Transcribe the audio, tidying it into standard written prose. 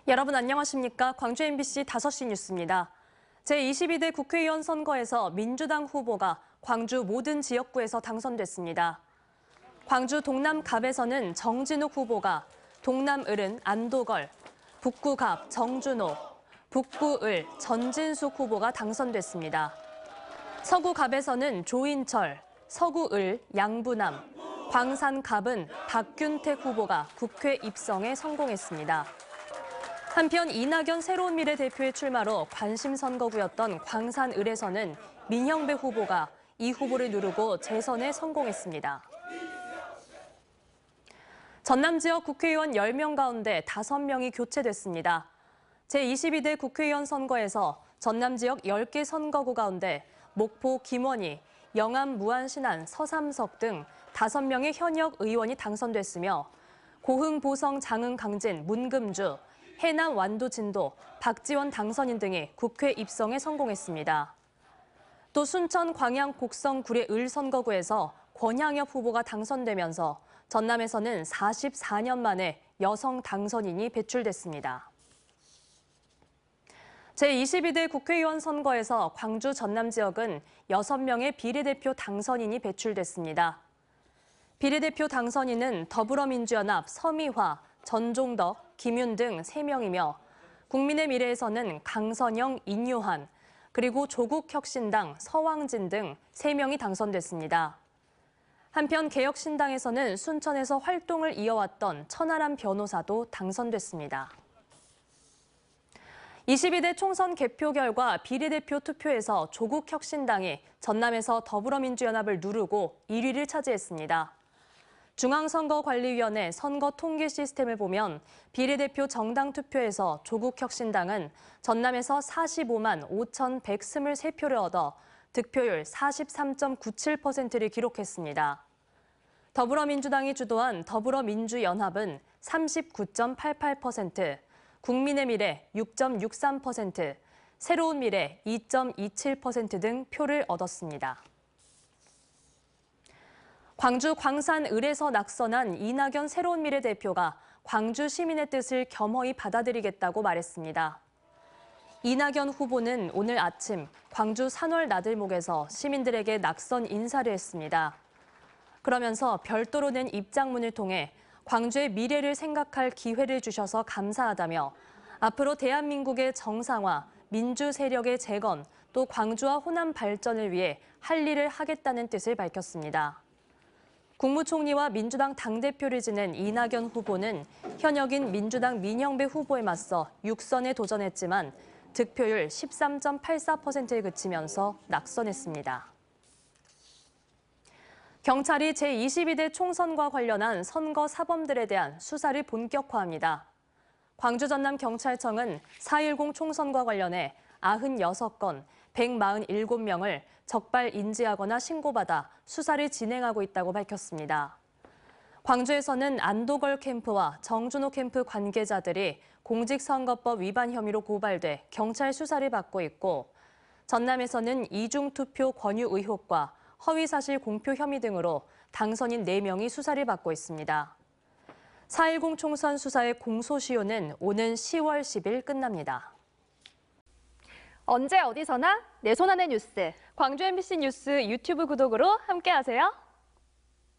여러분 안녕하십니까? 광주 MBC 5시 뉴스입니다. 제22대 국회의원 선거에서 민주당 후보가 광주 모든 지역구에서 당선됐습니다. 광주 동남갑에서는 정진욱 후보가, 동남을은 안도걸, 북구갑 정준호, 북구을 전진숙 후보가 당선됐습니다. 서구갑에서는 조인철, 서구을 양부남, 광산갑은 박균택 후보가 국회 입성에 성공했습니다. 한편 이낙연 새로운 미래 대표의 출마로 관심 선거구였던 광산을에서는 민형배 후보가 이 후보를 누르고 재선에 성공했습니다. 전남 지역 국회의원 10명 가운데 5명이 교체됐습니다. 제22대 국회의원 선거에서 전남 지역 10개 선거구 가운데 목포 김원희, 영암 무안신안 서삼석 등 5명의 현역 의원이 당선됐으며 고흥 보성 장흥 강진 문금주, 해남 완도 진도, 박지원 당선인 등이 국회 입성에 성공했습니다. 또 순천 광양 곡성 구례 을 선거구에서 권향엽 후보가 당선되면서 전남에서는 44년 만에 여성 당선인이 배출됐습니다. 제22대 국회의원 선거에서 광주 전남 지역은 6명의 비례대표 당선인이 배출됐습니다. 비례대표 당선인은 더불어민주연합 서미화, 전종덕, 김윤 등 3명이며 국민의 미래에서는 강선영, 인유한, 그리고 조국혁신당, 서왕진 등 3명이 당선됐습니다. 한편 개혁신당에서는 순천에서 활동을 이어왔던 천하람 변호사도 당선됐습니다. 22대 총선 개표 결과 비례대표 투표에서 조국혁신당이 전남에서 더불어민주연합을 누르고 1위를 차지했습니다. 중앙선거관리위원회 선거 통계 시스템을 보면 비례대표 정당 투표에서 조국혁신당은 전남에서 45만 5,123표를 얻어 득표율 43.97%를 기록했습니다. 더불어민주당이 주도한 더불어민주연합은 39.88%, 국민의 미래 6.63%, 새로운 미래 2.27% 등 표를 얻었습니다. 광주 광산을에서 낙선한 이낙연 새로운 미래 대표가 광주 시민의 뜻을 겸허히 받아들이겠다고 말했습니다. 이낙연 후보는 오늘 아침 광주 산월 나들목에서 시민들에게 낙선 인사를 했습니다. 그러면서 별도로 낸 입장문을 통해 광주의 미래를 생각할 기회를 주셔서 감사하다며 앞으로 대한민국의 정상화, 민주 세력의 재건, 또 광주와 호남 발전을 위해 할 일을 하겠다는 뜻을 밝혔습니다. 국무총리와 민주당 당대표를 지낸 이낙연 후보는 현역인 민주당 민형배 후보에 맞서 6선에 도전했지만 득표율 13.84%에 그치면서 낙선했습니다. 경찰이 제22대 총선과 관련한 선거 사범들에 대한 수사를 본격화합니다. 광주 전남경찰청은 4.10 총선과 관련해 96건, 147명을 적발 인지하거나 신고받아 수사를 진행하고 있다고 밝혔습니다. 광주에서는 안도걸 캠프와 정준호 캠프 관계자들이 공직선거법 위반 혐의로 고발돼 경찰 수사를 받고 있고, 전남에서는 이중투표 권유 의혹과 허위사실 공표 혐의 등으로 당선인 4명이 수사를 받고 있습니다. 4.10 총선 수사의 공소시효는 오는 10월 10일 끝납니다. 언제 어디서나 내 손 안의 뉴스. 광주 MBC 뉴스 유튜브 구독으로 함께하세요.